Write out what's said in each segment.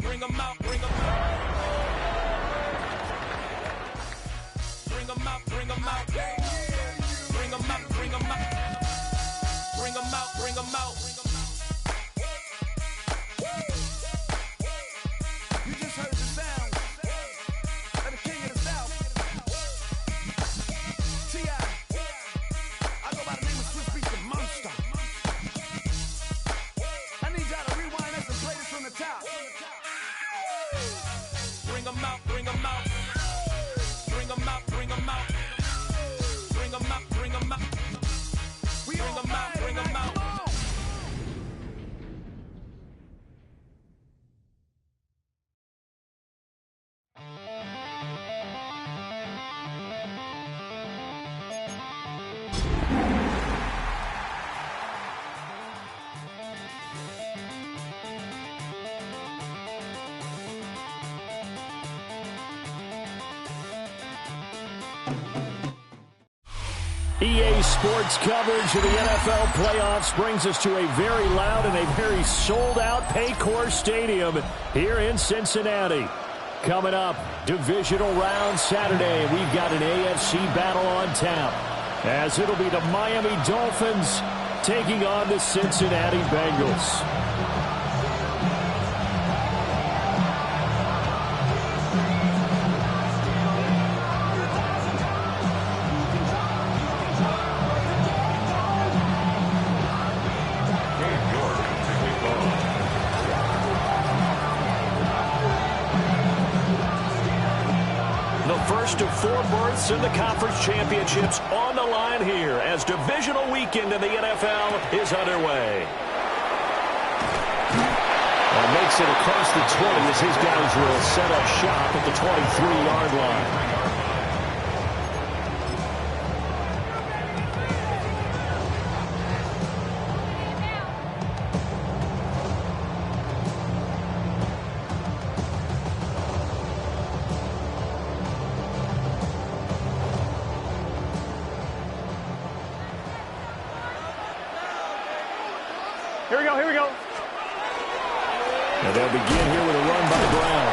Bring 'em out, bring 'em out. Bring 'em out, bring 'em out. Bring 'em out, bring 'em out. Bring 'em out, bring 'em out. You just heard the sound of the king of the south. T.I. I go by the name of Swiss Beats the Monster. I need y'all to rewind this and play this from the top. Bring 'em out, bring 'em out. Bring 'em out, bring 'em out. Bring 'em out, bring 'em out. Bring 'em out, bring 'em out. EA Sports coverage of the NFL playoffs brings us to a very loud and a very sold-out Paycor Stadium here in Cincinnati. Coming up, divisional round Saturday. We've got an AFC battle on tap, as it'll be the Miami Dolphins taking on the Cincinnati Bengals. First of 4 berths in the conference championships on the line here as divisional weekend in the NFL is underway. And makes it across the 20 as his guys will set up shop at the 23-yard line. Here we go. And they'll begin here with a run by Brown.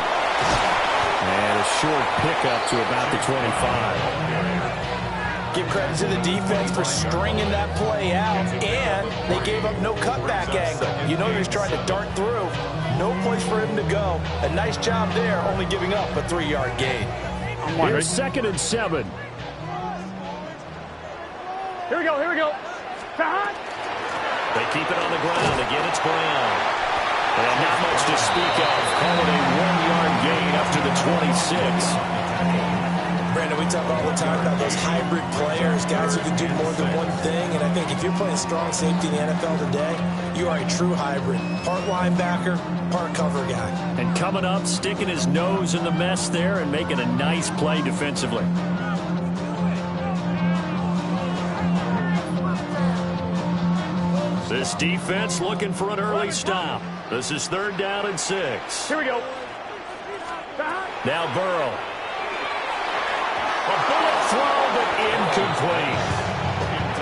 And a short pickup to about the 25. Give credit to the defense for stringing that play out, and they gave up no cutback angle. You know he was trying to dart through. No place for him to go. A nice job there, only giving up a 3-yard gain. Here's 2nd and 7. Here we go. They keep it on the ground. Again, it's Brown. And not much to speak of. Call it a 1-yard gain up to the 26. Brandon, we talk all the time about those hybrid players, guys who can do more than one thing. And I think if you're playing strong safety in the NFL today, you are a true hybrid. Part linebacker, part cover guy. And coming up, sticking his nose in the mess there and making a nice play defensively. This defense looking for an early stop. This is 3rd down and 6. Here we go. Now Burrow. A bullet throw, but incomplete.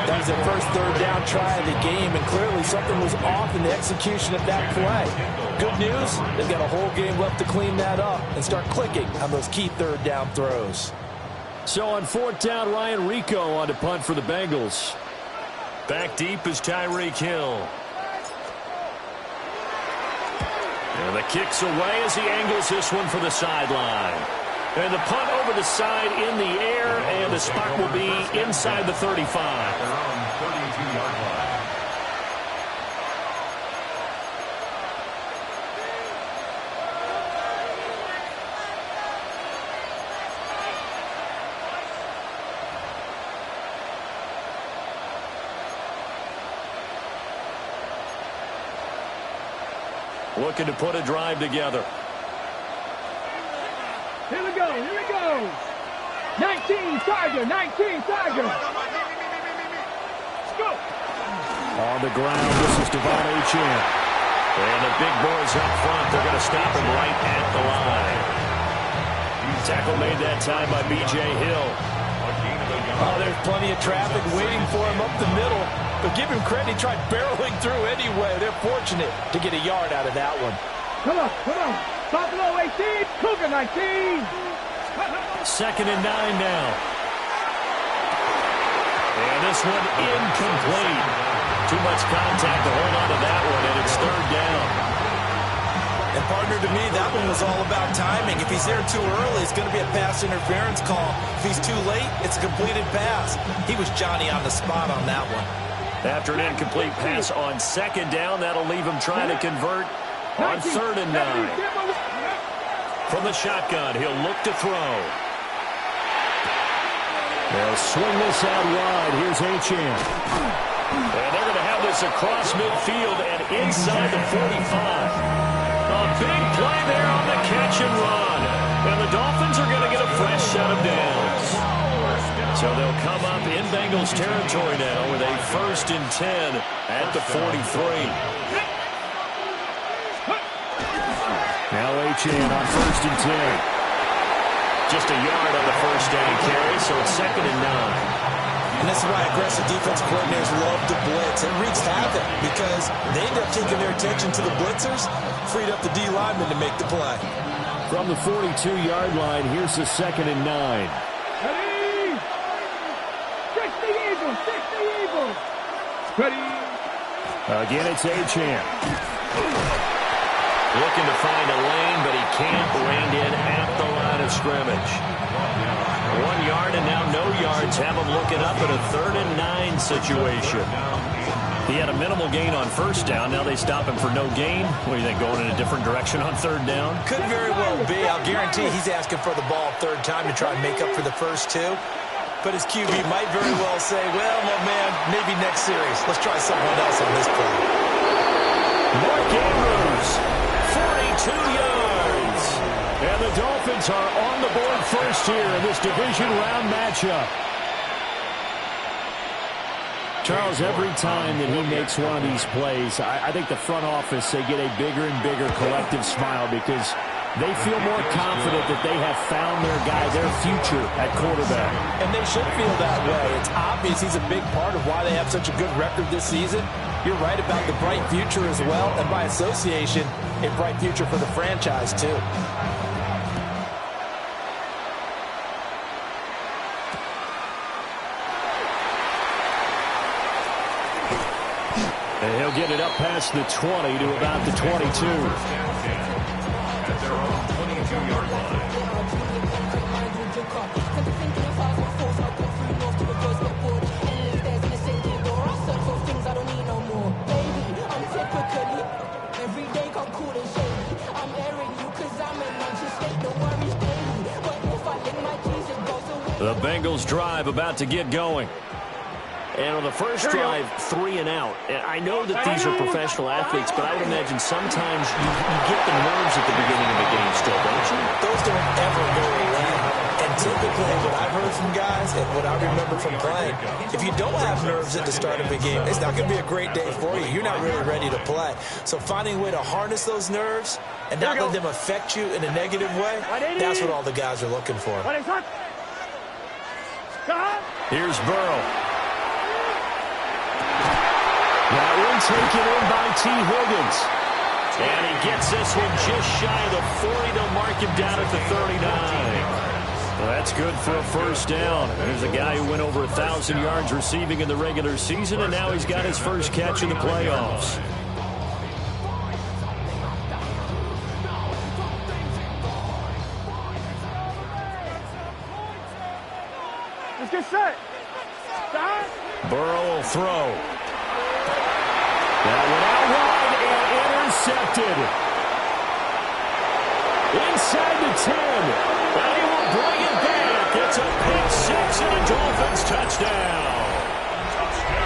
That was their first 3rd down try of the game, and clearly something was off in the execution of that play. Good news, they've got a whole game left to clean that up and start clicking on those key 3rd down throws. So on 4th down, Ryan Rico on to punt for the Bengals. Back deep is Tyreek Hill. And the kick's away as he angles this one for the sideline. And the punt over the side in the air, and the spot will be inside the 35. Looking to put a drive together. Here we go. 19 Tiger. Let's go. On the ground, this is Devon Achane. And the big boys up front, they're going to stop him right at the line. Tackle made that time by B.J. Hill. Oh, there's plenty of traffic waiting for him up the middle. But give him credit, he tried barreling through anyway. They're fortunate to get a yard out of that one. Come on. Buffalo 18, Cougar 19. 2nd and 9 now. And this one incomplete. Too much contact to hold on to that one, and it's 3rd down. And partner, to me, that one was all about timing. If he's there too early, it's going to be a pass interference call. If he's too late, it's a completed pass. He was Johnny on the spot on that one. After an incomplete pass on 2nd down, that'll leave him trying to convert on 3rd and 9. From the shotgun, he'll look to throw. They'll swing this out wide. Here's Achane. And they're going to have this across midfield and inside the 45. A big play there on the catch and run. And the Dolphins are going to get a fresh set of downs. So they'll come up in Bengals territory now with a 1st and 10 at the 43. Now Achane on 1st and 10. Just a yard on the first down carry, so it's 2nd and 9. And this is why aggressive defensive coordinators love to blitz. It wreaks havoc because they end up taking their attention to the blitzers, freed up the D lineman to make the play. From the 42-yard line, here's the 2nd and 9. Ready? 60 Eagles. Ready? Again, it's Achane. Looking to find a lane, but he can't. Reined in at the line of scrimmage. 1 yard and now no yards. Have him looking up at a 3rd and 9 situation. He had a minimal gain on 1st down. Now they stop him for no gain. What do you think, going in a different direction on 3rd down? Could very well be. I'll guarantee he's asking for the ball 3rd time to try and make up for the first 2. But his QB might very well say, well, my man, maybe next series. Let's try someone else on this play. Mark Andrews, 42 yards. And the Dolphins are on the board first here in this division round matchup. Charles, every time that he makes one of these plays, I think the front office, they get a bigger and bigger collective smile because they feel more confident that they have found their guy, their future at quarterback. And they should feel that way. It's obvious he's a big part of why they have such a good record this season. You're right about the bright future as well, and by association, a bright future for the franchise too. And he'll get it up past the 20 to about the 22. At their own 22-yard line. The Bengals drive about to get going. And on the first drive, 3 and out. And I know that these are professional athletes, but I would imagine sometimes you get the nerves at the beginning of a game still, don't you? Those don't ever go away. And typically what I've heard from guys and what I remember from playing, if you don't have nerves at the start of a game, it's not going to be a great day for you. You're not really ready to play. So finding a way to harness those nerves and not let them affect you in a negative way, that's what all the guys are looking for. Here's Burrow. That one taken in by T. Higgins. And he gets this one just shy of the 40. They'll mark him down at the 39. Well, that's good for a first down. There's a guy who went over 1,000 yards receiving in the regular season, and now he's got his first catch in the playoffs. Let's get set. Stop. Burrow will throw. That one out wide and intercepted. Inside the 10. And he will bring it back. It's a pick six and a Dolphins touchdown.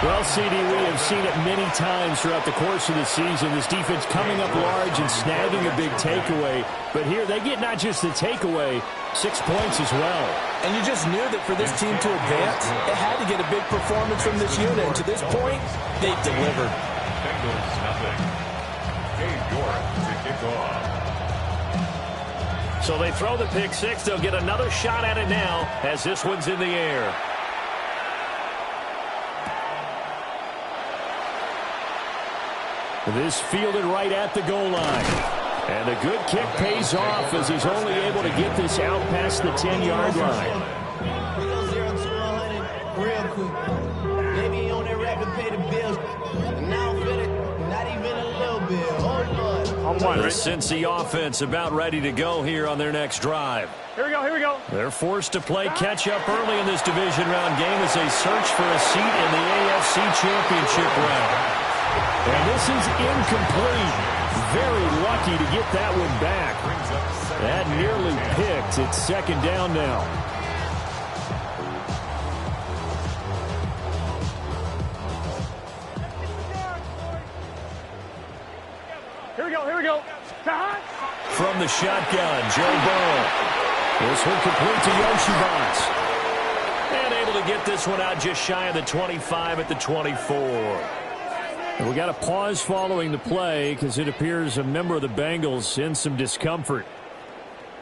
Well, CD, we have seen it many times throughout the course of the season. This defense coming up large and snagging a big takeaway. But here they get not just the takeaway, 6 points as well. And you just knew that for this team to advance, it had to get a big performance from this unit. And to this point, they've delivered. Bengals nothing. Gabe York to kick off. So they throw the pick six. They'll get another shot at it now as this one's in the air. This fielded right at the goal line. And a good kick pays off as he's only able to get this out past the 10-yard line. We go 0 to 100 real quick. Maybe on that rapid pay the bills. And I don't feel it, not even a little bit. Oh, Lord. The Cincy offense about ready to go here on their next drive. Here we go, here we go. They're forced to play catch-up early in this division round game as they search for a seat in the AFC Championship round. And this is incomplete. Very lucky to get that one back. That nearly picked. It's second down now. Here we go, here we go. From the shotgun, Joe Burrow. This one complete to Yoshibans. And able to get this one out just shy of the 25 at the 24. And we got a pause following the play because it appears a member of the Bengals in some discomfort.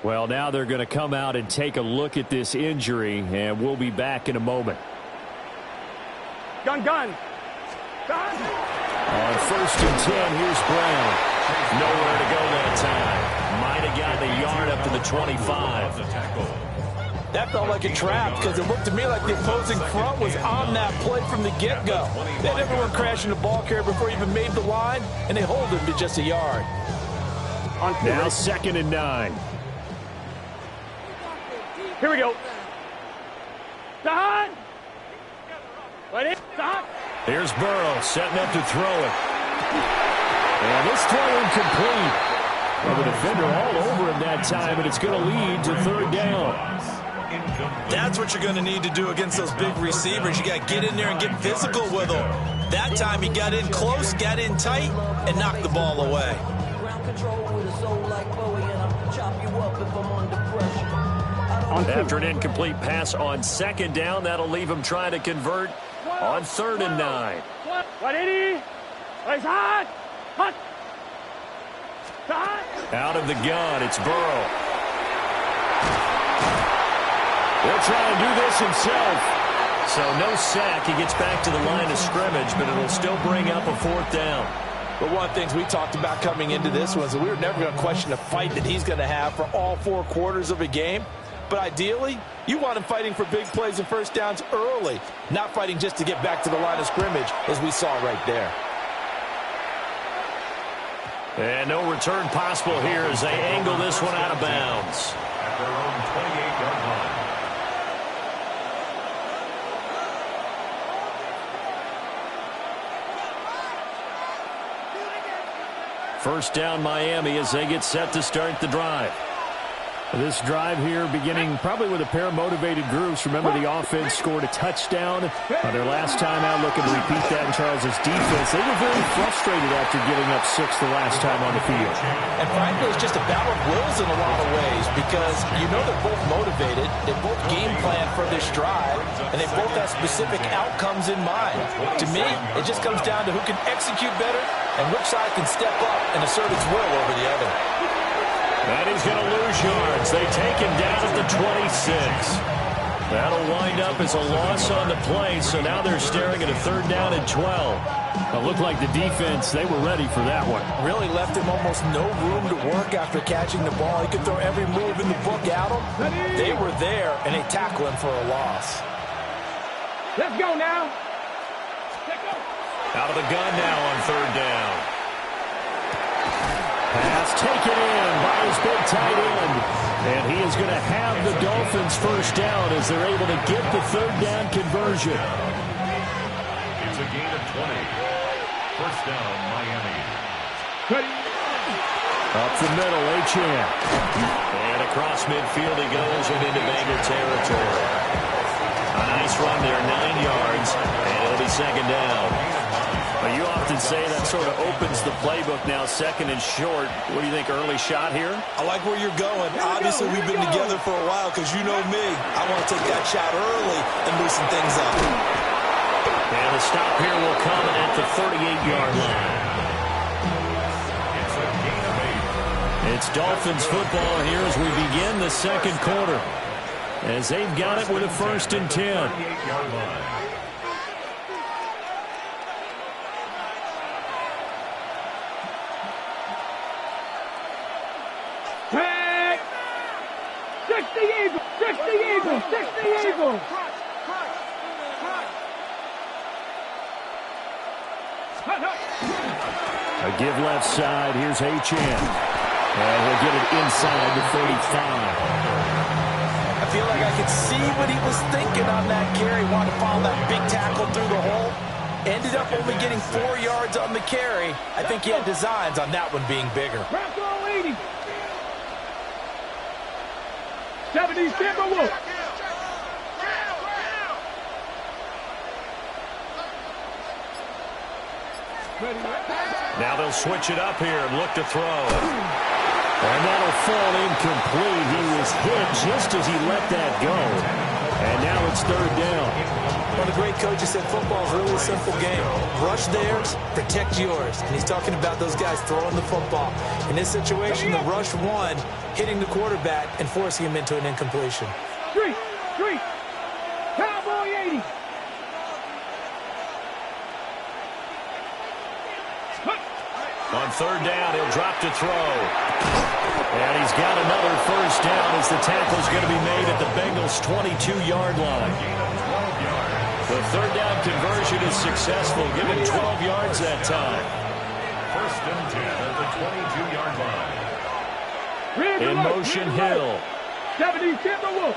Well, now they're going to come out and take a look at this injury, and we'll be back in a moment. Gun. On 1st and 10, here's Brown. Nowhere to go that time. Might have gotten a yard up to the 25. That felt like a trap because it looked to me like the opposing front was on that play from the get-go. They had everyone crashing the ball carrier before he even made the line, and they hold him to just a yard. Now 2nd and 9. Here we go. Here's Burrow setting up to throw it. And this throw incomplete. Well, the defender all over him that time, and it's going to lead to 3rd down. That's what you're going to need to do against those big receivers. You got to get in there and get physical with them. That time he got in close, got in tight, and knocked the ball away. After an incomplete pass on 2nd down, that'll leave him trying to convert on 3rd and 9. 180. Hot. Out of the gun, it's Burrow. He'll try and do this himself. So no sack. He gets back to the line of scrimmage, but it'll still bring up a 4th down. But one of the things we talked about coming into this was that we were never going to question the fight that he's going to have for all 4 quarters of a game. But ideally, you want him fighting for big plays and first downs early, not fighting just to get back to the line of scrimmage, as we saw right there. And no return possible here as they angle this one out of bounds. At their own 28-yard line. First down Miami as they get set to start the drive. This drive here beginning probably with a pair of motivated groups. Remember, the offense scored a touchdown on their last time out, looking to repeat that in Charles's defense. They were very frustrated after giving up 6 the last time on the field. And frankly, it's just a battle of wills in a lot of ways because you know they're both motivated. They both game plan for this drive, and they both have specific outcomes in mind. To me, it just comes down to who can execute better and which side can step up and assert its will over the other. And he's going to lose yards. They take him down at the 26. That'll wind up as a loss on the play, so now they're staring at a 3rd down and 12. It looked like the defense, they were ready for that one. Really left him almost no room to work after catching the ball. He could throw every move in the book at him. They were there, and they tackle him for a loss. Let's go now. Out of the gun now on 3rd down. Pass taken in by his big tight end. And he is going to have the Dolphins first down as they're able to get the 3rd down conversion. It's a gain of 20. First down, Miami. Up the middle, Achane. And across midfield he goes and into Bengal territory. A nice run there, 9 yards, and it'll be 2nd down. Well, you often say that sort of opens the playbook now, 2nd and short. What do you think, early shot here? I like where you're going. Obviously, we've been together for a while because you know me. I want to take that shot early and loosen things up. And the stop here will come at the 38-yard line. It's a gain of 8. It's Dolphins football here as we begin the 2nd quarter. As they've got it with a 1st and 10. 28-yard line. 60 Eagles, 60 Eagles. A give left side. Here's H.N. And he'll get it inside the 35. I feel like I could see what he was thinking on that carry. Wanted to follow that big tackle through the hole. Ended up only getting 4 yards on the carry. I think he had designs on that one being bigger. Bronco 80. 70 Timberwolves. Now they'll switch it up here and look to throw. And that'll fall incomplete. He was hit just as he let that go. And now it's third down. One of the great coaches said football is really a simple game. Rush theirs, protect yours. And he's talking about those guys throwing the football. In this situation, the rush one, hitting the quarterback and forcing him into an incompletion. Street. Cowboy 80. On third down, he'll drop to throw. And he's got another first down as the tackle's going to be made at the Bengals' 22-yard line. The third down conversion is successful, giving 12 yards that time. First and 10 at the 22-yard line. In motion, Hill. 70 Timberwolves.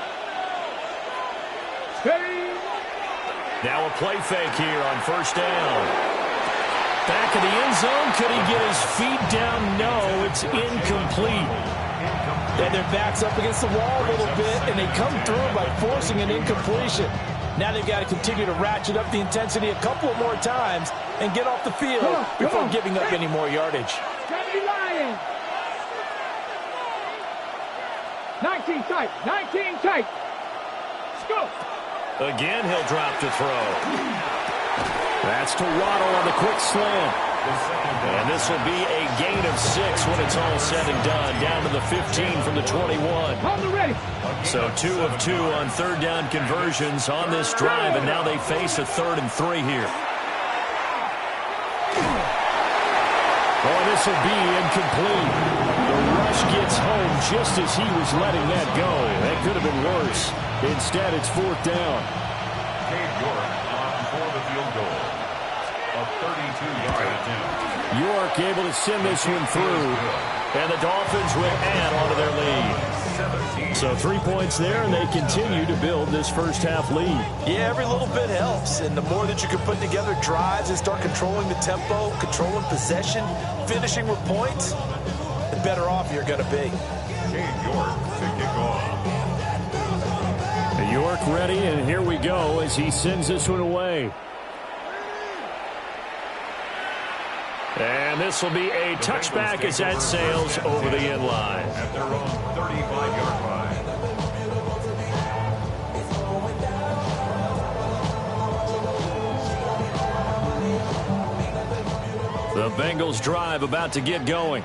Now a play fake here on first down. Back of the end zone. Could he get his feet down? No, it's incomplete. And their back's up against the wall a little bit, and they come through by forcing an incompletion. Now they've got to continue to ratchet up the intensity a couple more times and get off the field before giving up any more yardage. 70 Lions. 19 tight. 19 tight. Go. Again, he'll drop to throw. That's to Waddle on the quick slant. And this will be a gain of 6 when it's all said and done. Down to the 15 from the 21. Hold it ready. So 2 of 2 on third down conversions on this drive, and now they face a 3rd and 3 here. Oh, this will be incomplete. The rush gets home just as he was letting that go. That could have been worse. Instead, it's 4th down. Cade York on for the field goal. A 32-yard attempt. York able to send this one through, and the Dolphins will add onto their lead. So 3 points there, and they continue to build this first half lead. Yeah, every little bit helps, and the more that you can put together drives and start controlling the tempo, controlling possession, finishing with points, the better off you're going to be. Cade York to kick off. York ready, and here we go as he sends this one away. And this will be a touchback as that sails over the end line. At their own 35-yard line. The Bengals drive about to get going.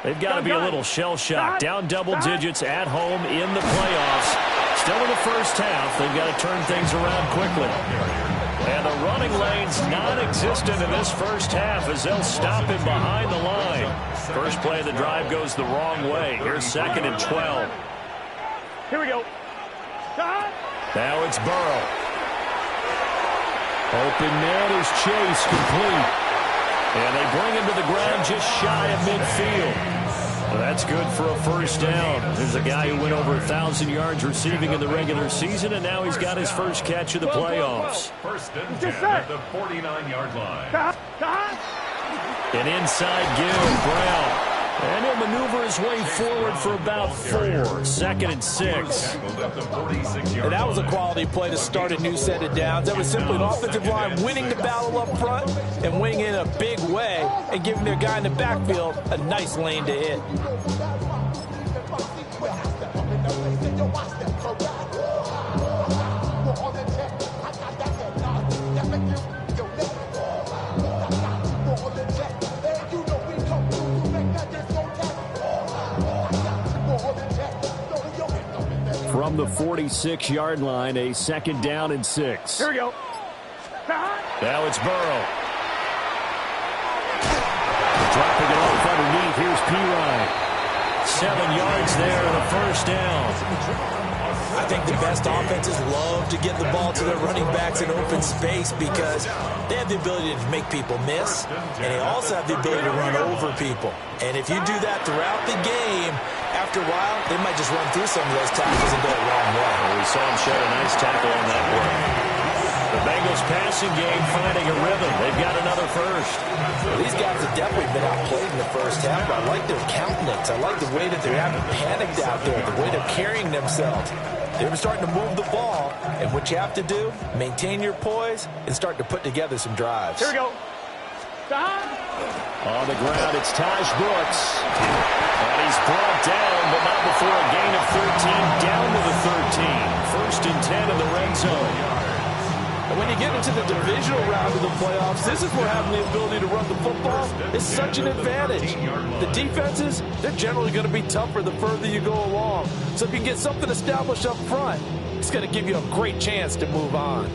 They've got to be a little shell-shocked. Down double digits at home in the playoffs. Still in the first half, they've got to turn things around quickly. And the running lane's non-existent in this first half as they'll stop him behind the line. First play of the drive goes the wrong way. Here's 2nd and 12. Here we go. Now it's Burrow. Open man is Chase, complete. And they bring him to the ground just shy of midfield. Well, that's good for a first down. There's a guy who went over 1,000 yards receiving in the regular season, and now he's got his first catch of the playoffs. First and 10 at the 49-yard line. An inside give, Brown. And he'll maneuver his way forward for about 4. 2nd and 6. And that was a quality play to start a new set of downs. That was simply an offensive line winning the battle up front and winning in a big way and giving their guy in the backfield a nice lane to hit. From the 46-yard line, a 2nd down and 6. Here we go. Now it's Burrow. Dropping it off underneath. Here's P. Ryan. 7 yards there and a first down. I think the best offenses love to get the ball to their running backs in open space because they have the ability to make people miss, and they also have the ability to run over people. And if you do that throughout the game, after a while, they might just run through some of those tackles and go the wrong way. Well, we saw him shed a nice tackle on that one. The Bengals passing game finding a rhythm. They've got another first. Well, these guys have definitely been outplayed in the first half, but I like their countenance. I like the way that they haven't panicked out there, the way they're carrying themselves. They're starting to move the ball, and what you have to do, maintain your poise and start to put together some drives. Here we go. On the ground, it's Taj Brooks. And he's brought down, but not before a gain of 13, down to the 13. First and 10 in the red zone. And when you get into the divisional round of the playoffs, this is where having the ability to run the football is such an advantage. The defenses, they're generally going to be tougher the further you go along. So if you can get something established up front, it's going to give you a great chance to move on.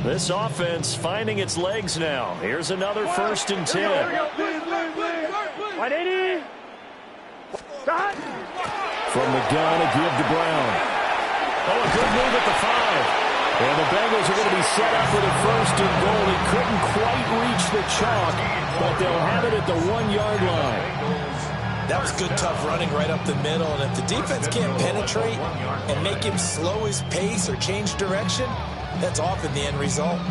This offense finding its legs now. Here's another first and 10. 180. From the gun, a give to Brown. Oh, a good move at the 5. And the Bengals are going to be set up with a first and goal. He couldn't quite reach the chalk, but they'll have it at the 1-yard line. That was good, tough running right up the middle. And if the defense can't penetrate and make him slow his pace or change direction, that's often the end result.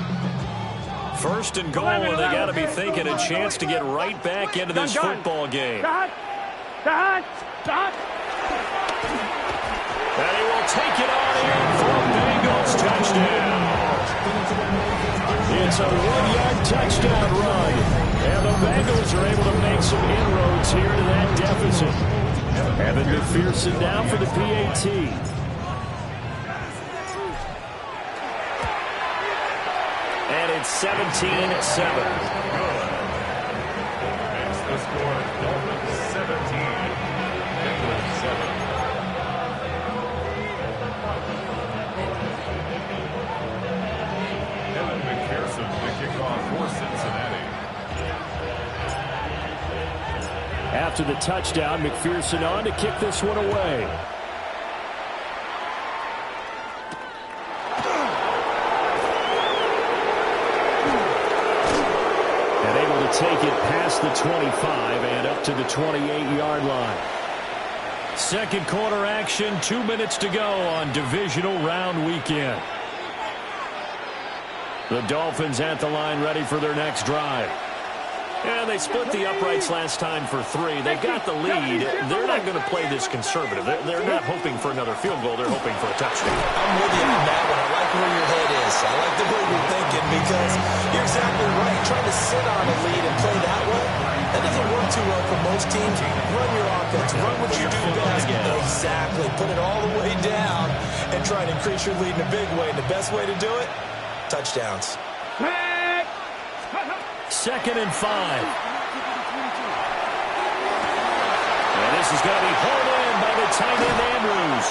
First and goal, and they got to be thinking a chance to get right back into this football game. And he will take it on in for a Bengals touchdown. It's a 1-yard touchdown run. And the Bengals are able to make some inroads here to that deficit. Evan McPherson now for the PAT. And it's 17-7. Makes the score Dolphins 17, Bengals 7. Evan McPherson, the kickoff for Cincinnati. After the touchdown, McPherson on to kick this one away. Take it past the 25 and up to the 28-yard line. Second quarter action, 2 minutes to go on divisional round weekend. The Dolphins at the line ready for their next drive. And they split the uprights last time for 3. They've got the lead. They're not going to play this conservative. They're not hoping for another field goal. They're hoping for a touchdown. I'm with you on that one. I like where your head is. I like the way you're thinking because you're exactly right. Trying to sit on a lead and play that way, that doesn't work too well for most teams. Run your offense. Run what you do best. Exactly. Put it all the way down and try and increase your lead in a big way. And the best way to do it, touchdowns. Second and 5. And this is going to be hauled in by the tight end Andrews.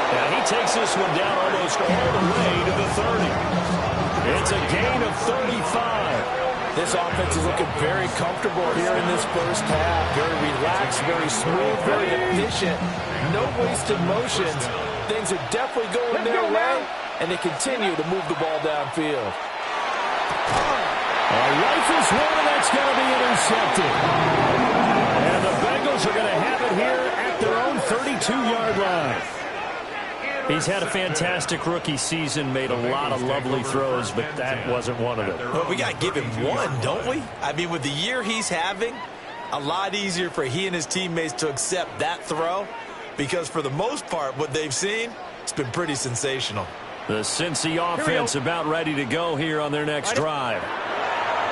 And he takes this one down almost all the way to the 30. It's a gain of 35. This offense is looking very comfortable here in this first half. Very relaxed, very smooth, very efficient. No wasted motions. Things are definitely going their way, and they continue to move the ball downfield. A rifles one, and that's going to be intercepted. And the Bengals are going to have it here at their own 32-yard line. He's had a fantastic rookie season, made a lot of lovely throws, but that wasn't one of them. Well, we got to give him one, don't we? I mean, with the year he's having, a lot easier for he and his teammates to accept that throw because for the most part, what they've seen, it's been pretty sensational. The Cincy offense about ready to go here on their next drive.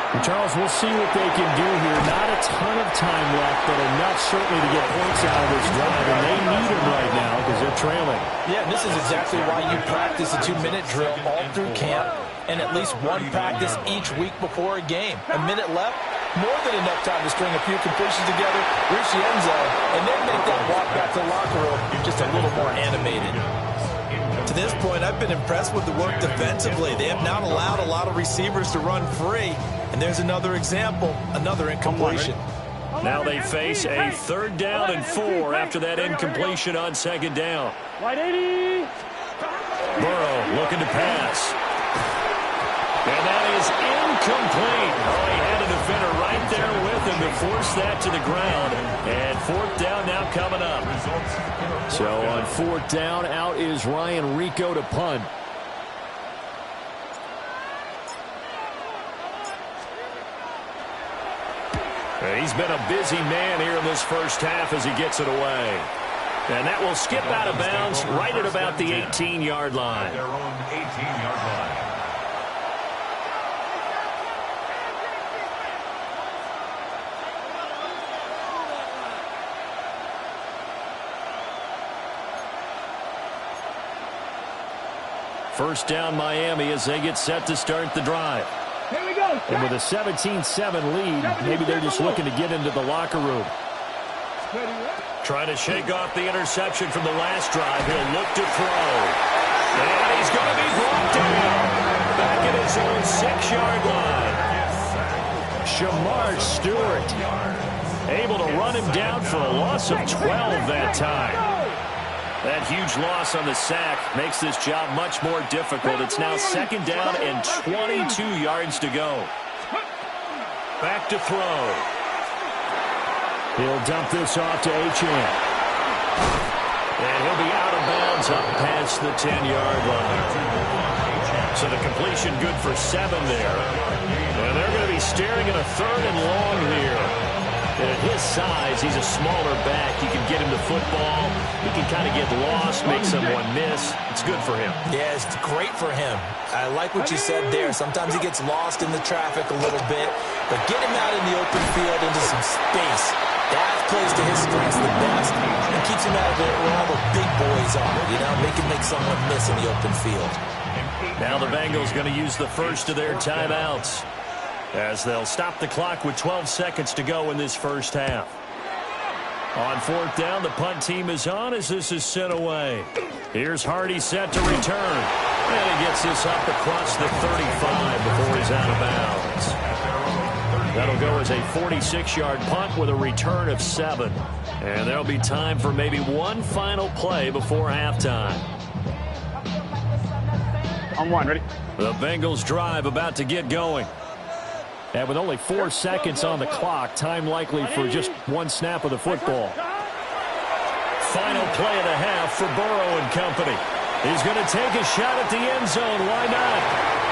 And Charles, we'll see what they can do here. Not a ton of time left, but enough certainly to get points out of this drive, and they need them right now because they're trailing. Yeah, and this is exactly why you practice a 2-minute drill all through camp and at least one practice each week before a game. A minute left, more than enough time to string a few completions together, reach the end zone, and then make that walk back to the locker room just a little more animated. To this point, I've been impressed with the work defensively. They have not allowed a lot of receivers to run free. And there's another example, another incompletion. Now they face a 3rd down and 4 after that incompletion on 2nd down. Burrow looking to pass. And that is incomplete. Oh, he had a defender right there with him to force that to the ground. And 4th down now coming up. So on 4th down, out is Ryan Rico to punt. And he's been a busy man here in this first half as he gets it away. And that will skip out of bounds right at about the 18-yard line. Their own 18-yard line. First down Miami as they get set to start the drive. Here we go. And with a 17-7 lead, maybe they're just looking to get into the locker room. Trying to shake off the interception from the last drive. He'll look to throw. And he's going to be brought down. Back at his own 6-yard line. Shamar Stewart able to run him down for a loss of 12 that time. That huge loss on the sack makes this job much more difficult. It's now 2nd down and 22 yards to go. Back to throw. He'll dump this off to Achane. And he'll be out of bounds up past the 10-yard line. So the completion good for 7 there. And they're going to be staring at a 3rd and long here. And at his size, he's a smaller back. You can get him the football. He can kind of get lost, make someone miss. It's good for him. Yeah, it's great for him. I like what you said there. Sometimes he gets lost in the traffic a little bit. But get him out in the open field into some space. That plays to his strengths the best and keeps him out of it where all the big boys are. You know, make someone miss in the open field. Now the Bengals going to use the first of their timeouts as they'll stop the clock with 12 seconds to go in this first half. On 4th down, the punt team is on as this is sent away. Here's Hardy set to return. And he gets this up across the 35 before he's out of bounds. That'll go as a 46-yard punt with a return of 7. And there'll be time for maybe one final play before halftime. On 1, ready? The Bengals drive about to get going. And with only 4 seconds on the clock, time likely for just one snap of the football. Final play of the half for Burrow and company. He's going to take a shot at the end zone. Why not?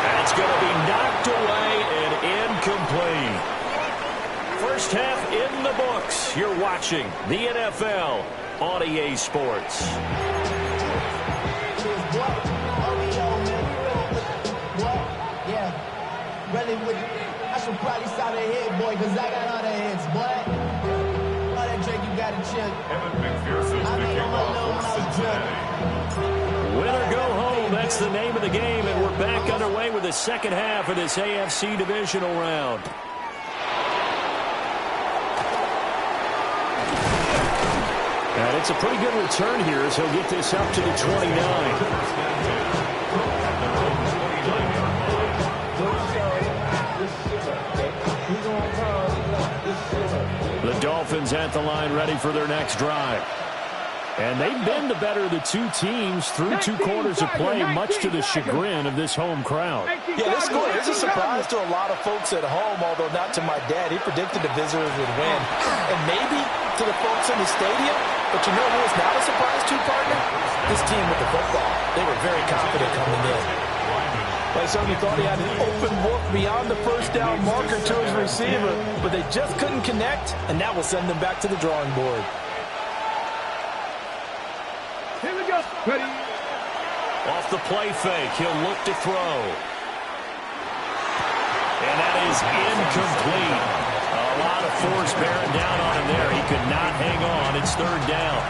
That's going to be knocked away and incomplete. First half in the books. You're watching the NFL on EA Sports. I should probably stop the head, boy, because I got all the heads, boy. All that drink you got to chill. Evan McPherson picking off for Cincinnati. Win or go home, that's the name of the game, and we're back underway with the second half of this AFC divisional round. And it's a pretty good return here as he'll get this up to the 29. The Dolphins at the line ready for their next drive. And they've been the better of the two teams through 2 quarters of play, much to the chagrin of this home crowd. Yeah, this score is a surprise to a lot of folks at home, although not to my dad. He predicted the visitors would win. And maybe to the folks in the stadium. But you know who was not a surprise to, partner? This team with the football. They were very confident coming in. They certainly thought he had an open look beyond the first down marker to his receiver, but they just couldn't connect, and that will send them back to the drawing board. Here we go. Ready? Off the play fake, he'll look to throw. And that is incomplete. A lot of force bearing down on him there. He could not hang on. It's 3rd down.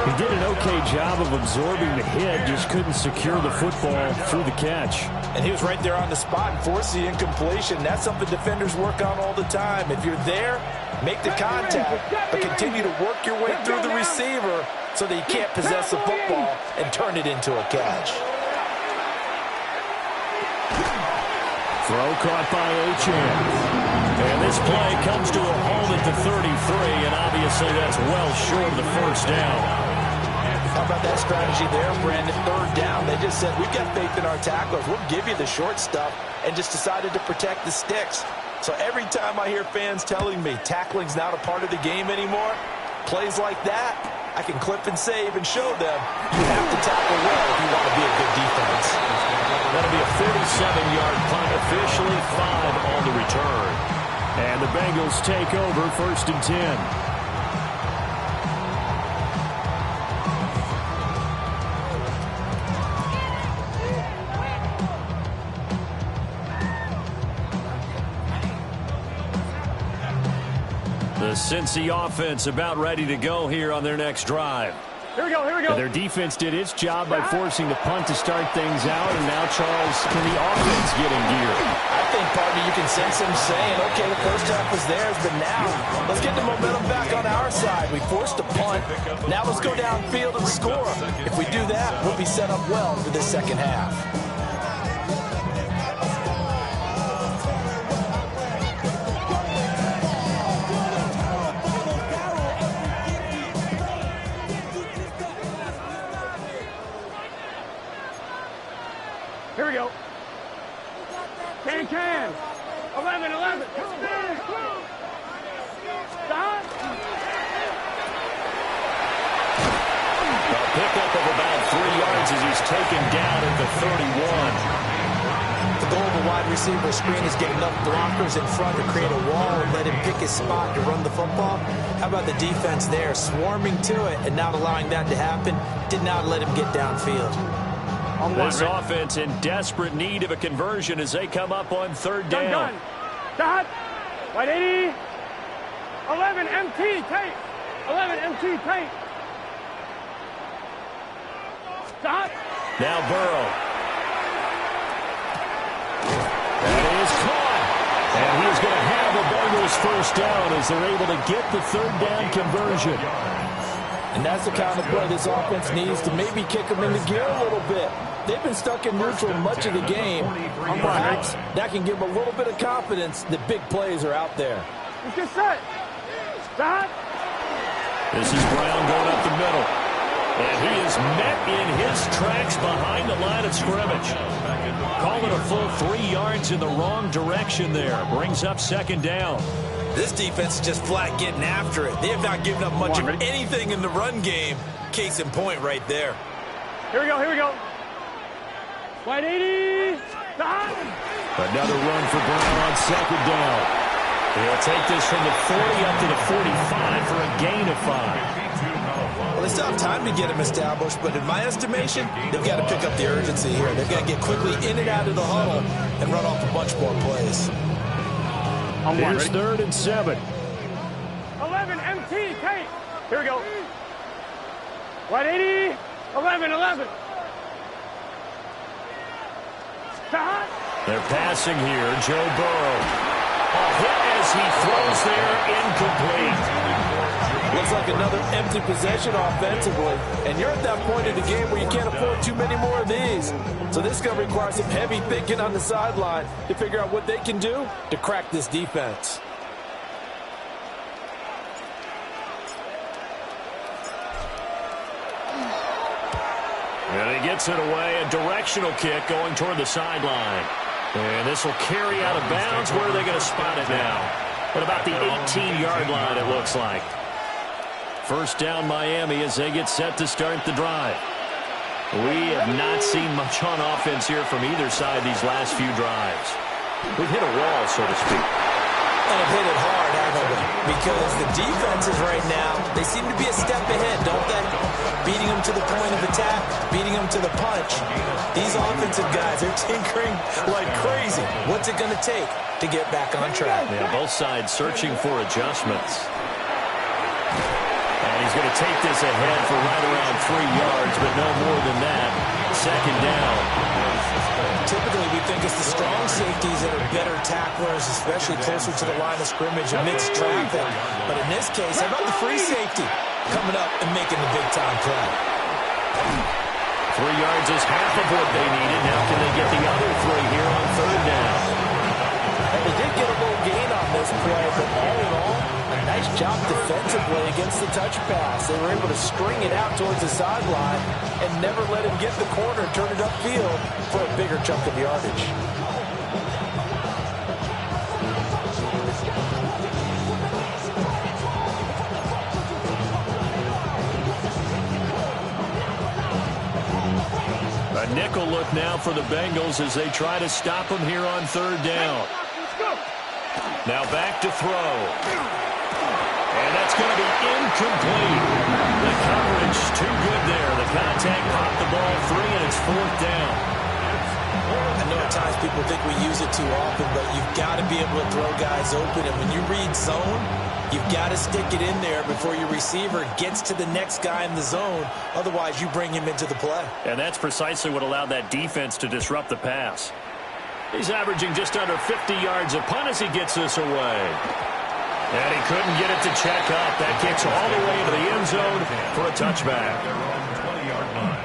He did an okay job of absorbing the hit, just couldn't secure the football through the catch. And he was right there on the spot and forced the incompletion. That's something defenders work on all the time. If you're there, make the contact, but continue to work your way through the receiver so that you can't possess the football and turn it into a catch. Throw caught by Achane. And this play comes to a home at the 33, and obviously that's well short of the first down. How about that strategy there, Brandon? Third down. They just said, we've got faith in our tacklers. We'll give you the short stuff, and just decided to protect the sticks. So every time I hear fans telling me tackling's not a part of the game anymore, plays like that, I can clip and save and show them you have to tackle well if you want to be a good defense. That'll be a 47-yard punt, officially 5 on the return. And the Bengals take over 1st and 10. The Cincy offense about ready to go here on their next drive. Here we go, here we go. And their defense did its job by forcing the punt to start things out, and now, Charles, can the offense get in gear? I think, partner, you can sense them saying, okay, the first half was theirs, but now let's get the momentum back on our side. We forced a punt. Now let's go downfield and score. If we do that, we'll be set up well for this second half. Here we go. Can. 11. Stop. A pickup of about 3 yards as he's taken down at the 31. The goal of a wide receiver screen is get enough blockers in front to create a wall and let him pick his spot to run the football. How about the defense there, swarming to it and not allowing that to happen? Did not let him get downfield. This offense in desperate need of a conversion as they come up on 3rd down. Dot. White 80. 11 MT tape. 11 MT tape. Dot. Now Burrow. That is caught. And he is going to have the Bengals first down as they're able to get the 3rd down conversion. And that's the kind of play this offense needs to maybe kick them into gear a little bit. They've been stuck in neutral much of the game. Perhaps that can give them a little bit of confidence that big plays are out there. Let's get set. Stop. This is Brown going up the middle. And he is met in his tracks behind the line of scrimmage. Call it a full 3 yards in the wrong direction there. Brings up 2nd down. This defense is just flat getting after it. They have not given up much of anything in the run game. Case in point right there. Here we go. White 80. Stop. Another run for Brown on 2nd down. He'll take this from the 40 up to the 45 for a gain of 5. Well, they still have time to get him established, but in my estimation, they've got to pick up the urgency here. They've got to get quickly in and out of the huddle and run off a bunch more plays. Here's 3rd and 7. 11 MT tape. Here we go. White 80. 11. Stop. They're passing here. Joe Burrow. A hit as he throws there, incomplete. Looks like another empty possession offensively. And you're at that point in the game where you can't afford too many more of these. So this is going to require some heavy thinking on the sideline to figure out what they can do to crack this defense. And he gets it away. A directional kick going toward the sideline. And this will carry out of bounds. Where are they going to spot it now? At about the 18-yard line, it looks like. First down, Miami, as they get set to start the drive. We have not seen much on offense here from either side these last few drives. We've hit a wall, so to speak. And have hit it hard, haven't we? Because the defenses right now, they seem to be a step ahead, don't they? Beating them to the point of attack, beating them to the punch. These offensive guys are tinkering like crazy. What's it going to take to get back on track? Yeah, both sides searching for adjustments. And And he's going to take this ahead for right around 3 yards, but no more than that. Second down. Typically, we think it's the strong safeties that are better tacklers, especially closer to the line of scrimmage amidst traffic. But in this case, how about the free safety coming up and making the big-time play? 3 yards is half of what they needed. Now can they get the other 3 here on third down? And they did get a little gain on this play, but all in all, a nice job defensively against the touch pass. They were able to string it out towards the sideline and never let him get the corner and turn it upfield for a bigger chunk of yardage. A nickel look now for the Bengals as they try to stop him here on third down. Now back to throw. And that's going to be incomplete. The coverage too good there. The contact popped the ball free, and it's fourth down. I know at times people think we use it too often, but you've got to be able to throw guys open. And when you read zone, you've got to stick it in there before your receiver gets to the next guy in the zone. Otherwise, you bring him into the play. And that's precisely what allowed that defense to disrupt the pass. He's averaging just under 50 yards a punt as he gets this away. And he couldn't get it to check up. That kicks all the way into the end zone for a touchback. 20-yard line.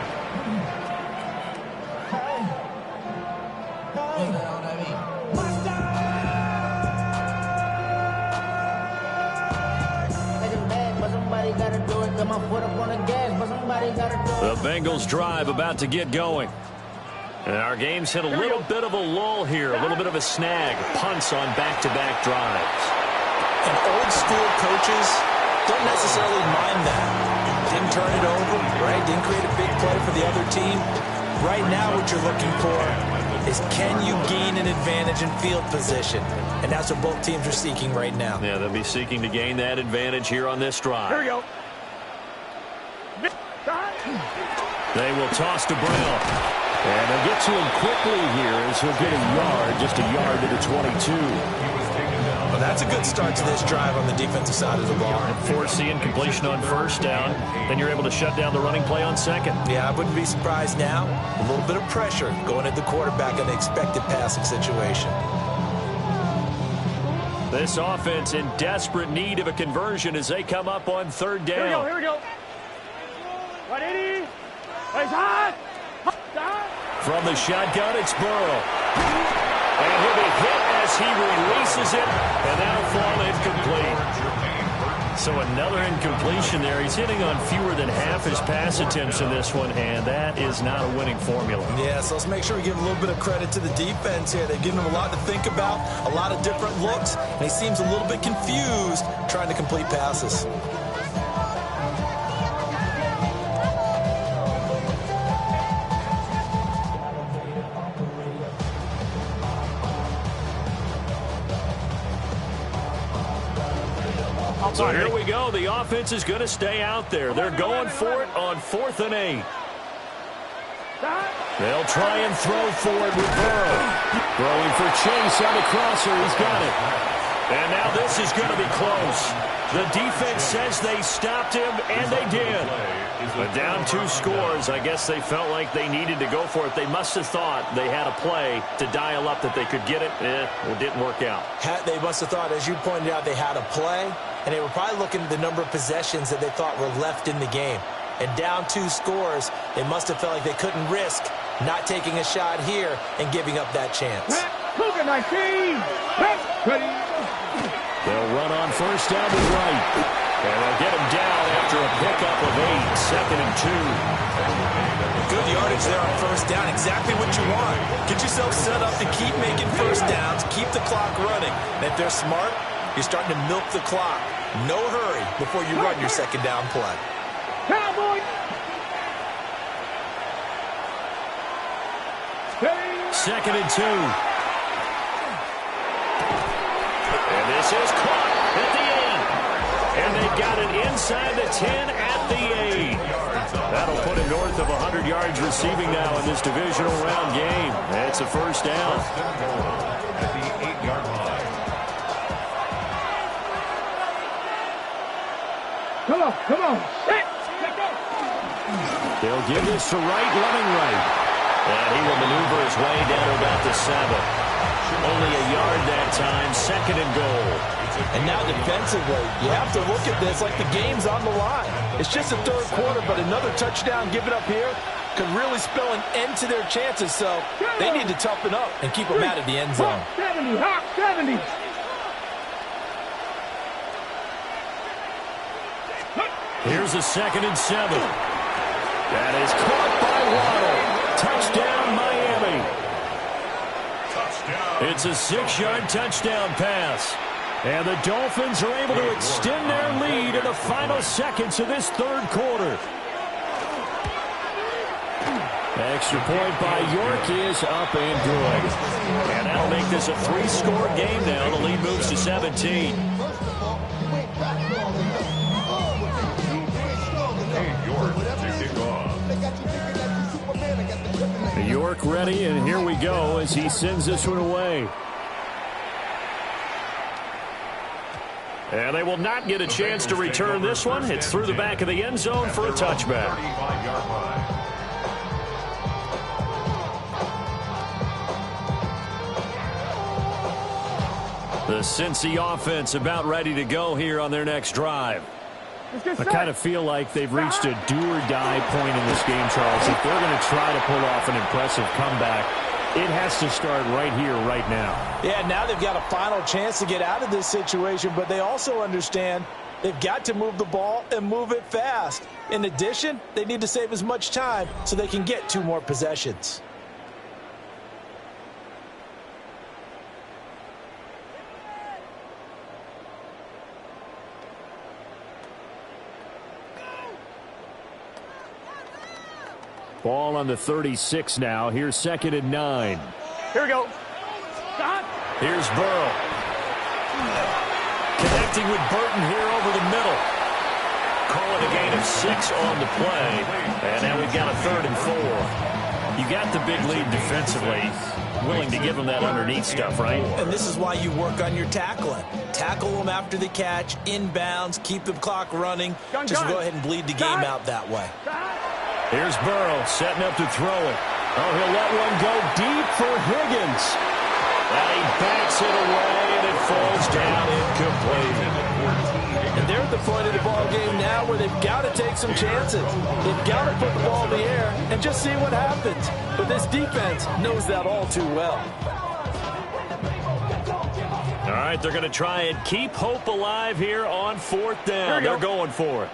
The Bengals drive about to get going. And our game's hit a little bit of a lull here, a little bit of a snag. Punts on back-to-back drives. And old-school coaches don't necessarily mind that. Didn't turn it over, right? Didn't create a big play for the other team. Right now what you're looking for is can you gain an advantage in field position? And that's what both teams are seeking right now. Yeah, they'll be seeking to gain that advantage here on this drive. Here we go. They will toss to Brown. And they'll get to him quickly here as he'll get a yard, just a yard to the 22. Well, that's a good start to this drive on the defensive side of the ball. Forcing completion on first down. Then you're able to shut down the running play on second. Yeah, I wouldn't be surprised now. A little bit of pressure going at the quarterback in the expected passing situation. This offense in desperate need of a conversion as they come up on third down. Here we go. 180. It's hot. From the shotgun, it's Burrow. And he'll be hit as he releases it, and that'll fall incomplete. So another incompletion there. He's hitting on fewer than half his pass attempts in this one, and that is not a winning formula. Yeah, so let's make sure we give a little bit of credit to the defense here. They've given him a lot to think about, a lot of different looks, and he seems a little bit confused trying to complete passes. So here we go. The offense is going to stay out there. They're going for it on 4th and 8. They'll try and throw for it with Burrow. Throwing for Chase on the crosser. He's got it. And now this is going to be close. The defense says they stopped him, and they did. But down 2 scores, I guess they felt like they needed to go for it. They must have thought they had a play to dial up that they could get it. It didn't work out. They must have thought, as you pointed out, they had a play, and they were probably looking at the number of possessions that they thought were left in the game. And down 2 scores, they must have felt like they couldn't risk not taking a shot here and giving up that chance. They'll run on first down to right. And they'll get him down after a pickup of 8, 2nd and 2. Good yardage there on first down. Exactly what you want. Get yourself set up to keep making first downs, keep the clock running. And if they're smart, you're starting to milk the clock. No hurry before you run your second down play. Second and 2. And this is caught at the 8. And they got it inside the 10 at the 8. That'll put him north of 100 yards receiving now in this divisional round game. That's a first down. At the 8-yard line. Come on. Set. Let go. They'll give this to Wright, running right. And he will maneuver his way down to about the 7. Only a yard that time, 2nd and goal. And now defensively, you have to look at this like the game's on the line. It's just the 3rd quarter, but another touchdown given up here could really spell an end to their chances. So they need to toughen up and keep them out of the end zone. Hawk 70, Hawk 70. Here's a 2nd and 7. That is caught by Waddle. Touchdown, Miami. It's a 6-yard touchdown pass. And the Dolphins are able to extend their lead in the final seconds of this 3rd quarter. Extra point by York is up and good. And that'll make this a 3-score game now. The lead moves to 17. York ready, and here we go as he sends this one away. And they will not get a chance to return this one. It's through the back of the end zone for a touchback. The Cincy offense about ready to go here on their next drive. I kind of feel like they've reached a do-or-die point in this game, Charles. If they're going to try to pull off an impressive comeback, it has to start right here, right now. Yeah, now they've got a final chance to get out of this situation, but they also understand they've got to move the ball and move it fast. In addition, they need to save as much time so they can get 2 more possessions. Ball on the 36 now. Here's 2nd and 9. Here we go. Stop. Here's Burrow. Connecting with Burton here over the middle. Call it a gain of 6 on the play. And now we've got a 3rd and 4. You got the big lead defensively. Willing to give them that underneath stuff, right? And this is why you work on your tackling. Tackle them after the catch, inbounds, keep the clock running. Just go ahead and bleed the game out that way. Here's Burrow setting up to throw it. Oh, he'll let one go deep for Higgins. And he backs it away, and it falls down incomplete. And they're at the point of the ball game now where they've got to take some chances. They've got to put the ball in the air and just see what happens. But this defense knows that all too well. All right, they're going to try and keep hope alive here on 4th down. They're going for it.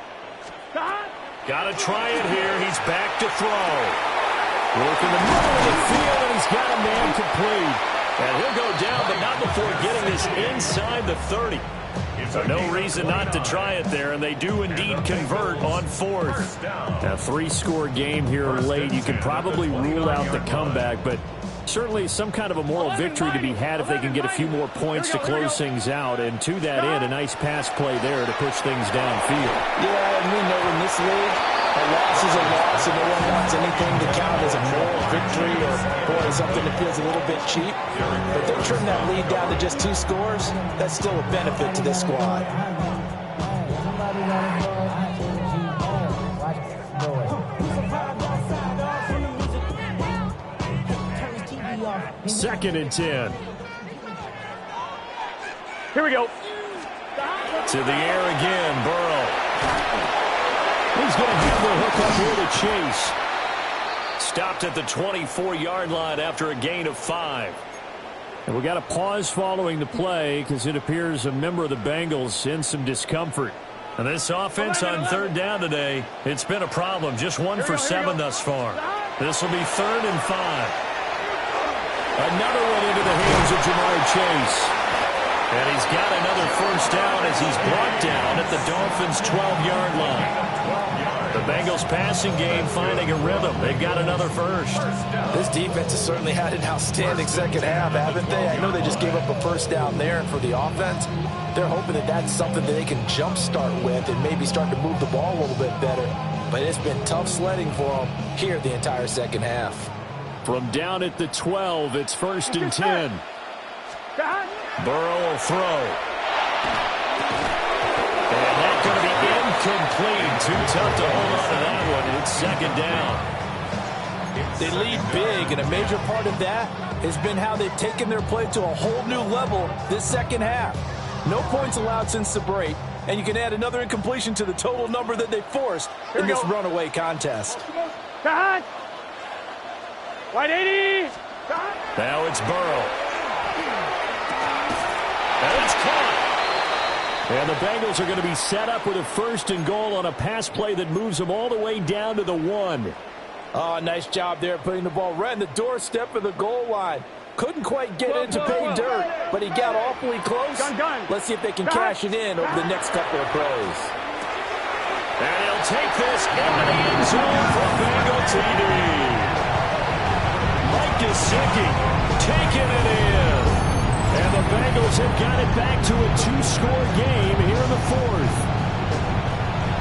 Got to try it here. He's back to throw. Work in the middle of the field, and he's got a man complete. And he'll go down, but not before getting this inside the 30. So no reason not to try it there, and they do indeed convert on 4th. A 3-score game here late. You can probably rule out the comeback, but certainly some kind of a moral victory to be had if they can get a few more points to close things out. And to that end, a nice pass play there to push things downfield. Yeah, and we know in this league, a loss is a loss, and no one wants anything to count as a moral victory or boy, something that feels a little bit cheap. But they trim that lead down to just 2 scores. That's still a benefit to this squad. 2nd and 10. Here we go. To the air again, Burrow. He's going to have the hook up here to Chase. Stopped at the 24-yard line after a gain of 5. And we got a pause following the play because it appears a member of the Bengals in some discomfort. And this offense on 3rd down today, it's been a problem. Just 1 for 7 thus far. This will be 3rd and 5. Another one into the hands of Jamar Chase. And he's got another 1st down as he's brought down at the Dolphins' 12-yard line. The Bengals passing game finding a rhythm. They've got another 1st. This defense has certainly had an outstanding second half, haven't they? I know they just gave up a 1st down there for the offense. They're hoping that that's something that they can jumpstart with and maybe start to move the ball a little bit better. But it's been tough sledding for them here the entire second half. From down at the 12, it's 1st and 10. Burrow will throw. And that's going to be Incomplete. Too tough to hold on to that one. It's second down. They lead big, and a major part of that has been how they've taken their play to a whole new level this second half. No points allowed since the break, and you can add another incompletion to the total number that they forced in this runaway contest. White 80. Now it's Burrow. And it's caught. And the Bengals are going to be set up with a 1st and goal on a pass play that moves them all the way down to the 1. Oh, nice job there putting the ball right in the doorstep of the goal line. Couldn't quite get in to pay dirt, but he got awfully close. Let's see if they can cash it in over the next couple of plays. And he'll take this into the end zone for Bengal TD. Mike Gesicki taking it in. And the Bengals have got it back to a 2-score game here in the 4th.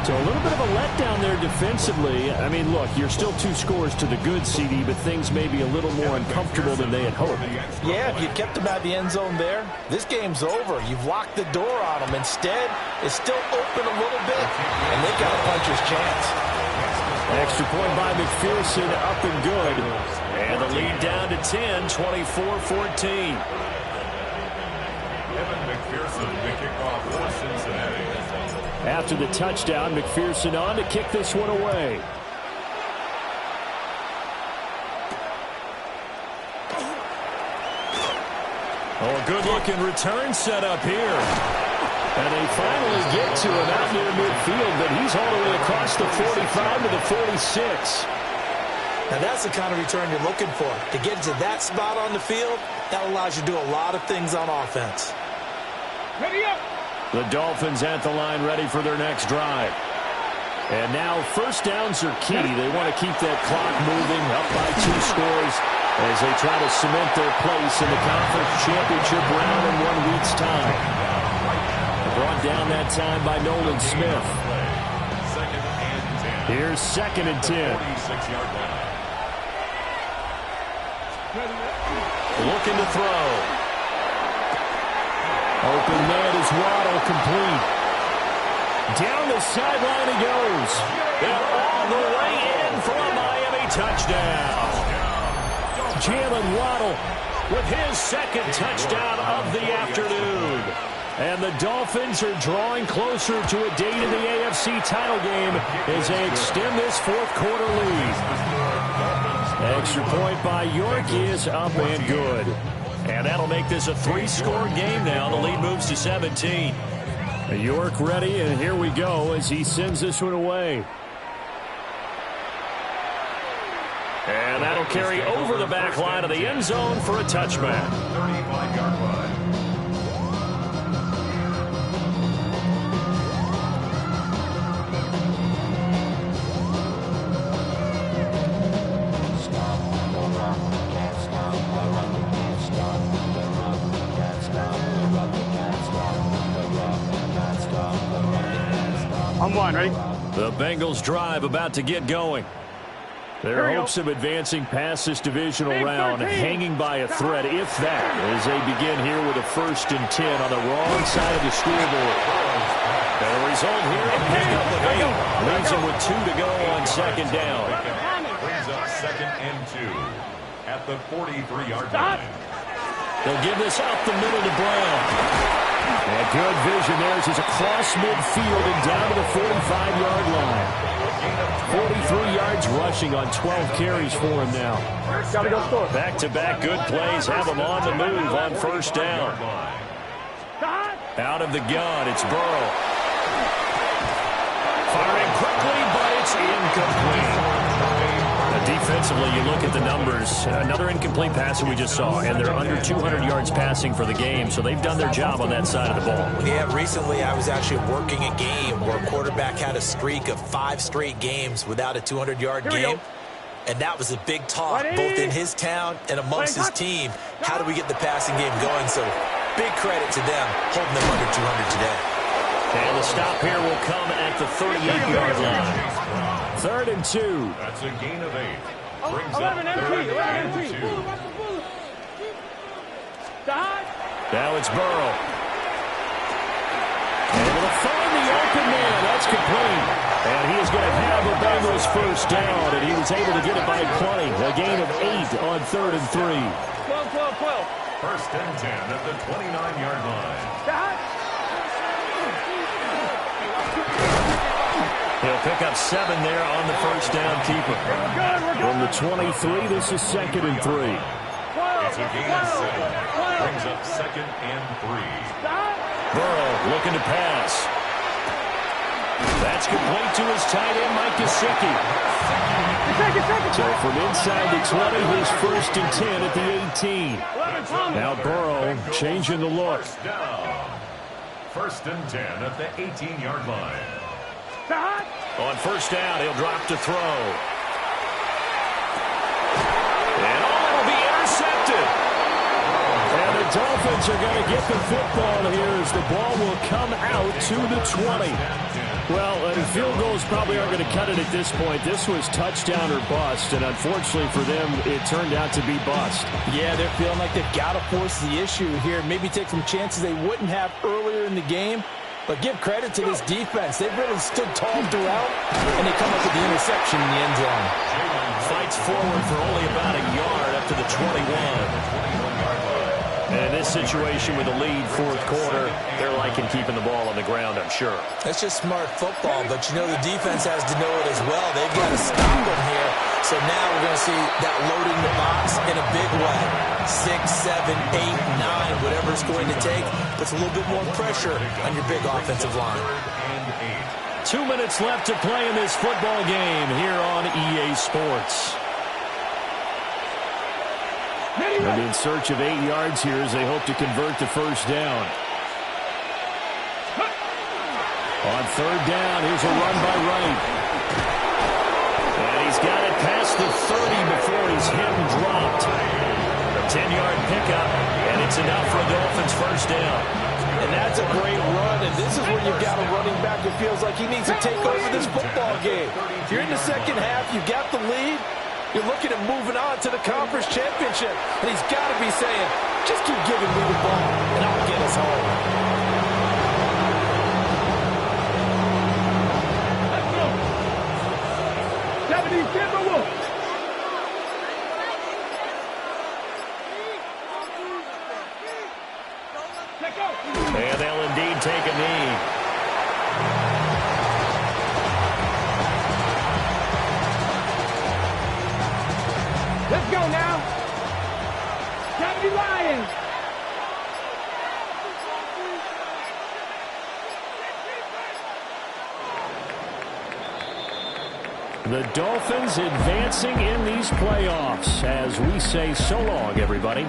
So a little bit of a letdown there defensively. I mean, look, you're still 2 scores to the good, CD, but things may be a little more uncomfortable than they had hoped. Yeah, if you kept them out of the end zone there, this game's over. You've locked the door on them. Instead, it's still open a little bit, and they got a puncher's chance. Extra point by McPherson, up and good. And the lead down to 10, 24-14. Evan McPherson, the kickoff for Cincinnati. After the touchdown, McPherson on to kick this one away. Oh, a good-looking return set up here. And they finally get to him out near midfield, but he's all the way across the 45 to the 46. Now, that's the kind of return you're looking for. To get to that spot on the field, that allows you to do a lot of things on offense. Ready up. The Dolphins at the line ready for their next drive. And now 1st downs are key. They want to keep that clock moving up by 2 scores as they try to cement their place in the conference championship round in 1 week's time. Brought down that time by Nolan Smith. Here's 2nd and 10. 46-yard line. Looking to throw. Open man is Waddle, complete. Down the sideline he goes. And all the way in for a Miami touchdown. Jalen Waddle with his 2nd touchdown of the afternoon. And the Dolphins are drawing closer to a date in the AFC title game as they extend this 4th quarter lead. Extra point by York is up and good. And that'll make this a 3-score game now. The lead moves to 17. York ready, and here we go as he sends this one away. And that'll carry over the back line of the end zone for a touchback. 35-yard line. I'm one, ready? The Bengals drive about to get going. Their hopes of advancing past this divisional round hanging by a thread, if that, as they begin here with a 1st and 10 on the wrong side of the scoreboard. And the result here, a pickup of 8. Leaves them with 2 to go on 2nd down. Brings up 2nd and 2 at the 43-yard line. They'll give this up the middle to Brown. And good vision there as he's across midfield and down to the 45-yard line. 43 yards rushing on 12 carries for him now. Gotta go score. Back-to-back good plays have him on the move on 1st down. Out of the gun, it's Burrow. Firing quickly, but it's incomplete. Defensively, you look at the numbers. Another incomplete pass that we just saw, and they're under 200 yards passing for the game, so they've done their job on that side of the ball. Yeah, recently I was actually working a game where a quarterback had a streak of 5 straight games without a 200-yard game, and that was a big talk, both in his town and amongst his team. How do we get the passing game going? So big credit to them holding them under 200 today. And the stop here will come at the 38-yard line. 3rd and 2. That's a gain of 8. Brings up 3rd and 2. Now it's Burrow. Able to find the open man. That's complete. And he is going to have a Bengals first down, and he was able to get it by plenty. A gain of 8 on 3rd and 3. 12. First and 10 at the 29-yard line. He'll pick up 7 there on the first down keeper. From the 23, this is 2nd and 3. It's a gain of 7. Brings up 2nd and 3. Burrow looking to pass. That's complete to his tight end, Mike Gesicki. So from inside the 20, his 1st and 10 at the 18. Now Burrow changing the look. First down. 1st and 10 at the 18-yard line. On first down, he'll drop to throw. And it'll be intercepted. And the Dolphins are going to get the football here as the ball will come out to the 20. Well, field goals probably aren't going to cut it at this point. This was touchdown or bust, and unfortunately for them, it turned out to be bust. Yeah, they're feeling like they've got to force the issue here. Maybe take some chances they wouldn't have earlier in the game. But give credit to this defense. They've really stood tall throughout, and they come up with the interception in the end zone. Fights forward for only about a yard up to the 21. And in this situation with the lead, 4th quarter, they're liking keeping the ball on the ground, I'm sure. That's just smart football, but you know the defense has to know it as well. They've got to stop them here. So now we're going to see that loading the box in a big way. 6, 7, 8, 9, whatever it's going to take, puts a little bit more pressure on your big offensive line. 2 minutes left to play in this football game here on EA Sports. And in search of 8 yards here as they hope to convert the first down. On 3rd down, here's a run by Wright. And he's got it past the 30 before he's hit and dropped. A 10-yard pickup, and it's enough for a Dolphins first down. And that's a great run, and this is where you've got a running back who feels like he needs to take over this football game. If you're in the second half, you've got the lead. You're looking at moving on to the conference championship. And he's got to be saying, just keep giving me the ball, and I'll get us home. Let's go. 70 Timberwolves. And they'll indeed take a knee. Let's go now. 70 Lions. The Dolphins advancing in these playoffs as we say so long, everybody.